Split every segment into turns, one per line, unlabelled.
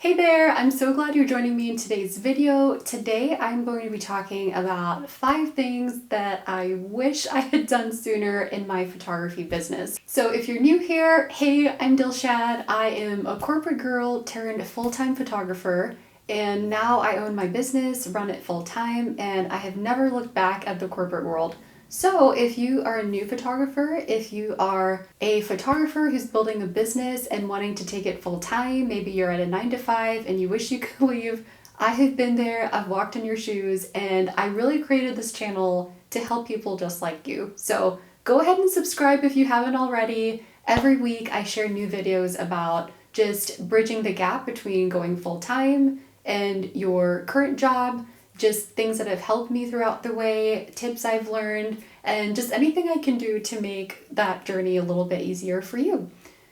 Hey there, I'm so glad you're joining me in today's video. Today I'm going to be talking about 5 things that I wish I had done sooner in my photography business. So if you're new here, hey, I'm Dilshad. I am a corporate girl turned full-time photographer, and now I own my business, run it full-time, and I have never looked back at the corporate world. So if you are a new photographer, if you are a photographer who's building a business and wanting to take it full time, maybe you're at a 9 to 5 and you wish you could leave, I have been there, I've walked in your shoes, and I really created this channel to help people just like you. So go ahead and subscribe if you haven't already. Every week I share new videos about just bridging the gap between going full time and your current job, just things that have helped me throughout the way, tips I've learned, and just anything I can do to make that journey a little bit easier for you.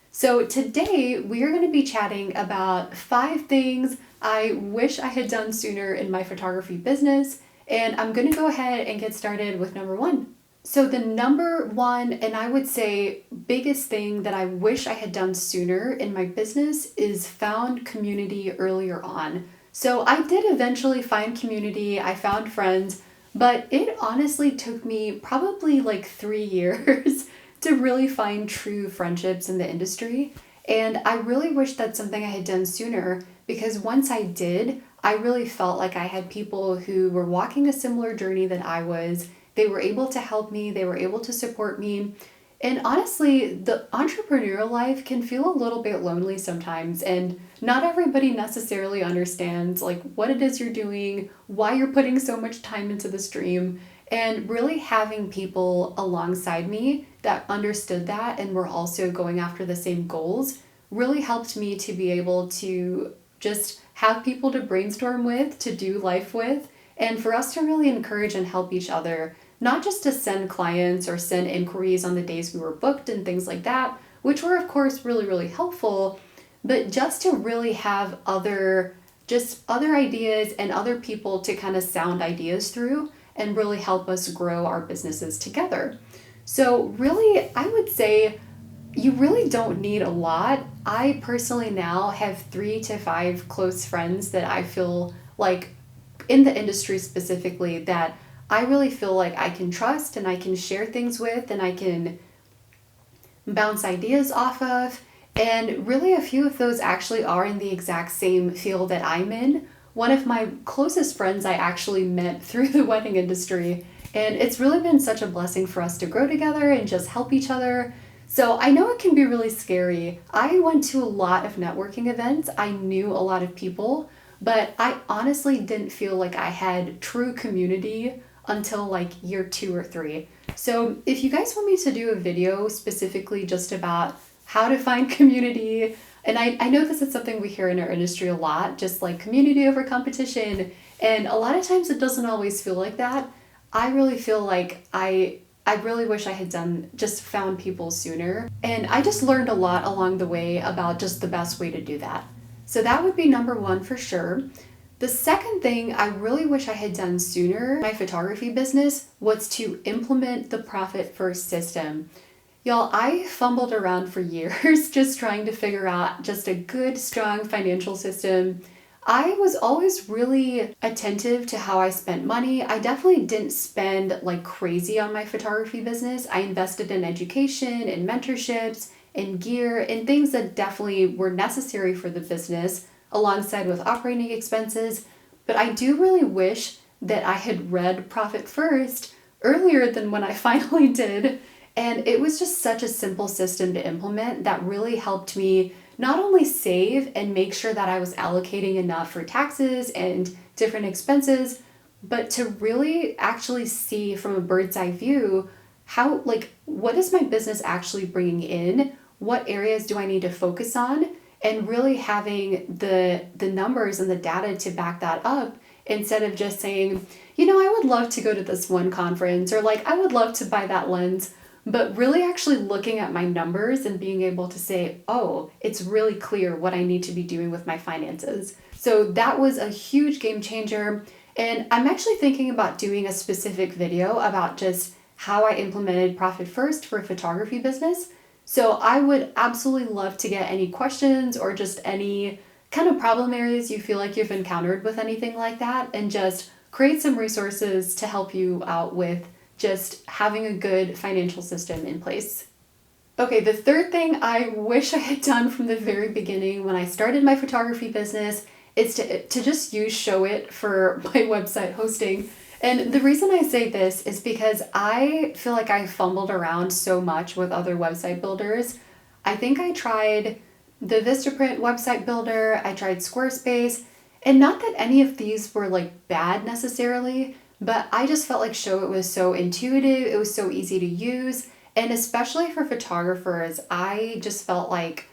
So today we are going to be chatting about 5 things I wish I had done sooner in my photography business, and I'm going to go ahead and get started with number 1. So the number 1, and I would say biggest thing that I wish I had done sooner in my business is found community earlier on. So I did eventually find community, I found friends, but it honestly took me probably like 3 years to really find true friendships in the industry. And I really wish that's something I had done sooner, because once I did, I really felt like I had people who were walking a similar journey that I was. They were able to help me, they were able to support me. And honestly, the entrepreneurial life can feel a little bit lonely sometimes, and not everybody necessarily understands like what it is you're doing, why you're putting so much time into the stream, and really having people alongside me that understood that and were also going after the same goals really helped me to be able to just have people to brainstorm with, to do life with, and for us to really encourage and help each other, not just to send clients or send inquiries on the days we were booked and things like that, which were of course really, really helpful, but just to really have other ideas and other people to kind of sound ideas through and really help us grow our businesses together. So really, I would say you really don't need a lot. I personally now have 3 to 5 close friends that I feel like in the industry specifically that I really feel like I can trust and I can share things with and I can bounce ideas off of. And really a few of those actually are in the exact same field that I'm in. One of my closest friends I actually met through the wedding industry, and it's really been such a blessing for us to grow together and just help each other. So I know it can be really scary. I went to a lot of networking events. I knew a lot of people, but I honestly didn't feel like I had true community until like year 2 or 3. So if you guys want me to do a video specifically just about how to find community, and I know this is something we hear in our industry a lot, just like community over competition, and a lot of times it doesn't always feel like that. I really feel like I really wish I had found people sooner. And I just learned a lot along the way about just the best way to do that. So that would be number 1 for sure. The second thing I really wish I had done sooner in my photography business was to implement the Profit First system. Y'all, I fumbled around for years just trying to figure out just a good, strong financial system. I was always really attentive to how I spent money. I definitely didn't spend like crazy on my photography business. I invested in education, in mentorships, in gear, in things that definitely were necessary for the business alongside with operating expenses. But I do really wish that I had read Profit First earlier than when I finally did. And it was just such a simple system to implement that really helped me not only save and make sure that I was allocating enough for taxes and different expenses, but to really actually see from a bird's eye view how, like, what is my business actually bringing in? What areas do I need to focus on? And really having the numbers and the data to back that up, instead of just saying, I would love to go to this one conference, or like, I would love to buy that lens, but really actually looking at my numbers and being able to say, oh, it's really clear what I need to be doing with my finances. So that was a huge game changer. And I'm actually thinking about doing a specific video about just how I implemented Profit First for a photography business. So I would absolutely love to get any questions or just any kind of problem areas you feel like you've encountered with anything like that, and just create some resources to help you out with just having a good financial system in place. Okay, the third thing I wish I had done from the very beginning when I started my photography business is to just use Showit for my website hosting. And the reason I say this is because I feel like I fumbled around so much with other website builders. I think I tried the Vistaprint website builder, I tried Squarespace, and not that any of these were like bad necessarily, but I just felt like Showit was so intuitive, it was so easy to use, and especially for photographers, I just felt like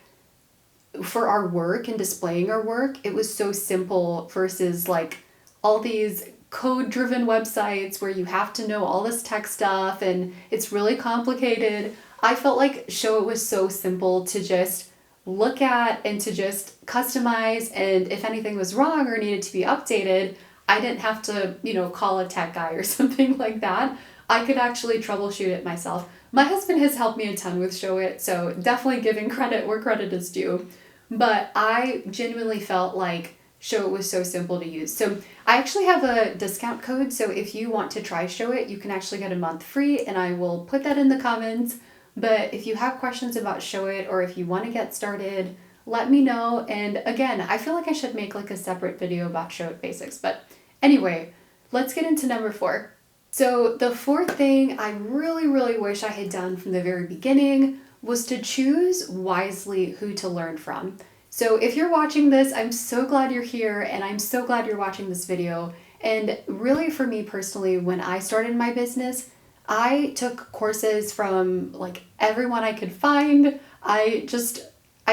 for our work and displaying our work, it was so simple versus like all these code-driven websites where you have to know all this tech stuff and it's really complicated. I felt like Showit was so simple to just look at and to just customize, and if anything was wrong or needed to be updated, I didn't have to, call a tech guy or something like that. I could actually troubleshoot it myself. My husband has helped me a ton with Showit, so definitely giving credit where credit is due. But I genuinely felt like Showit was so simple to use. So I actually have a discount code, so if you want to try Showit, you can actually get a month free, and I will put that in the comments. But if you have questions about Showit or if you want to get started, let me know. And again, I feel like I should make like a separate video about Showit basics. But anyway, let's get into number 4. So the fourth thing I really, really wish I had done from the very beginning was to choose wisely who to learn from. So if you're watching this, I'm so glad you're here, and I'm so glad you're watching this video. And really for me personally, when I started my business, I took courses from like everyone I could find. I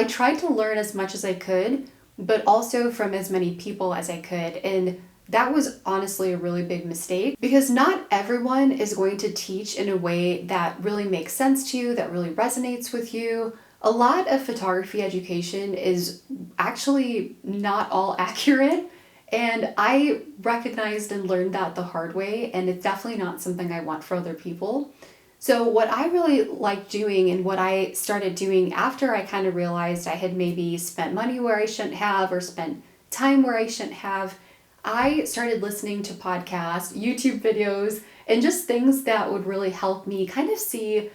tried to learn as much as I could, but also from as many people as I could. And that was honestly a really big mistake, because not everyone is going to teach in a way that really makes sense to you, that really resonates with you. A lot of photography education is actually not all accurate, and I recognized and learned that the hard way, and it's definitely not something I want for other people. So what I really like doing, and what I started doing after I kind of realized I had maybe spent money where I shouldn't have or spent time where I shouldn't have, I started listening to podcasts, YouTube videos, and just things that would really help me kind of see,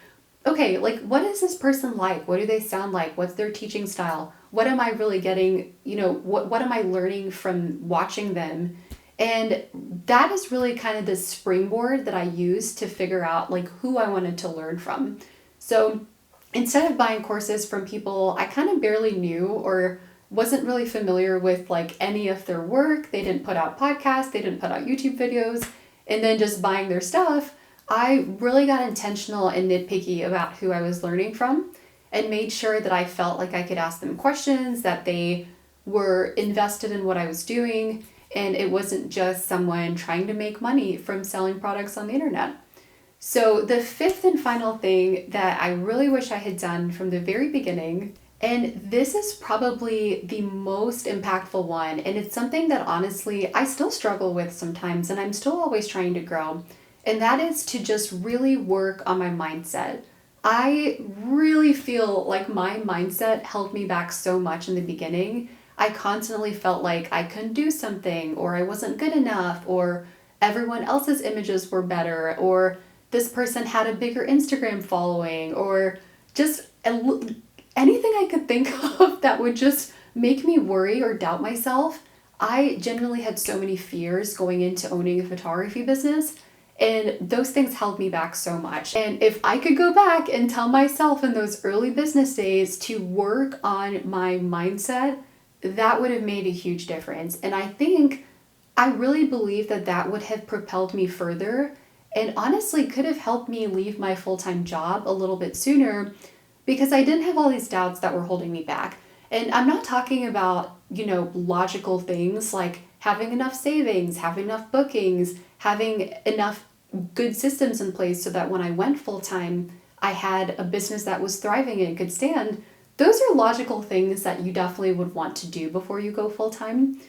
okay, like what is this person like? What do they sound like? What's their teaching style? What am I really getting, what am I learning from watching them? And that is really kind of the springboard that I use to figure out like who I wanted to learn from. So instead of buying courses from people I kind of barely knew or wasn't really familiar with like any of their work, they didn't put out podcasts, they didn't put out YouTube videos, and then just buying their stuff, I really got intentional and nitpicky about who I was learning from, and made sure that I felt like I could ask them questions, that they were invested in what I was doing, and it wasn't just someone trying to make money from selling products on the internet. So the fifth and final thing that I really wish I had done from the very beginning, and this is probably the most impactful one, and it's something that honestly I still struggle with sometimes, and I'm still always trying to grow, and that is to just really work on my mindset. I really feel like my mindset held me back so much in the beginning. I constantly felt like I couldn't do something, or I wasn't good enough, or everyone else's images were better, or this person had a bigger Instagram following, or just anything I could think of that would just make me worry or doubt myself. I genuinely had so many fears going into owning a photography business, and those things held me back so much. And if I could go back and tell myself in those early business days to work on my mindset, that would have made a huge difference. And I think I really believe that that would have propelled me further, and honestly could have helped me leave my full-time job a little bit sooner, because I didn't have all these doubts that were holding me back. And I'm not talking about, logical things like having enough savings, having enough bookings, having enough good systems in place so that when I went full-time, I had a business that was thriving and could stand. Those are logical things that you definitely would want to do before you go full-time.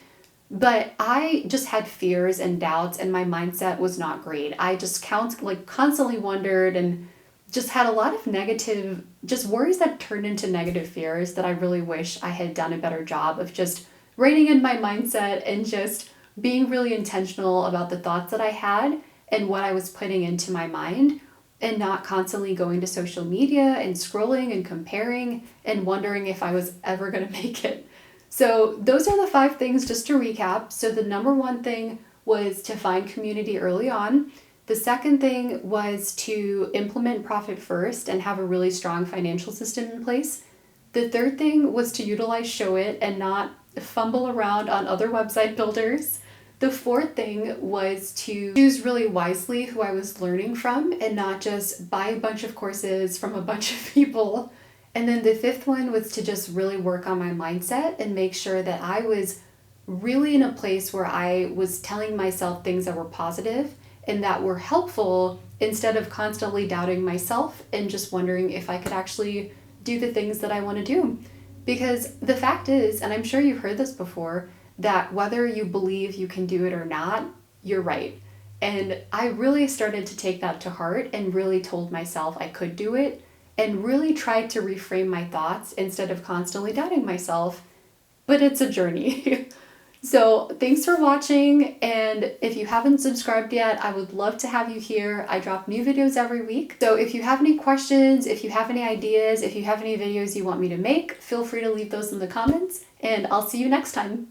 But I just had fears and doubts, and my mindset was not great. I just constantly wondered, and just had a lot of negative, just worries that turned into negative fears that I really wish I had done a better job of just reining in my mindset and just being really intentional about the thoughts that I had and what I was putting into my mind, and not constantly going to social media and scrolling and comparing and wondering if I was ever going to make it. So those are the 5 things, just to recap. So the number 1 thing was to find community early on. The second thing was to implement Profit First and have a really strong financial system in place. The third thing was to utilize Showit and not fumble around on other website builders. The fourth thing was to choose really wisely who I was learning from and not just buy a bunch of courses from a bunch of people. And then the fifth one was to just really work on my mindset and make sure that I was really in a place where I was telling myself things that were positive and that were helpful, instead of constantly doubting myself and just wondering if I could actually do the things that I want to do. Because the fact is, and I'm sure you've heard this before, that whether you believe you can do it or not, you're right. And I really started to take that to heart and really told myself I could do it, and really tried to reframe my thoughts instead of constantly doubting myself. But it's a journey. So thanks for watching, and if you haven't subscribed yet, I would love to have you here. I drop new videos every week. So if you have any questions, if you have any ideas, if you have any videos you want me to make, feel free to leave those in the comments, and I'll see you next time.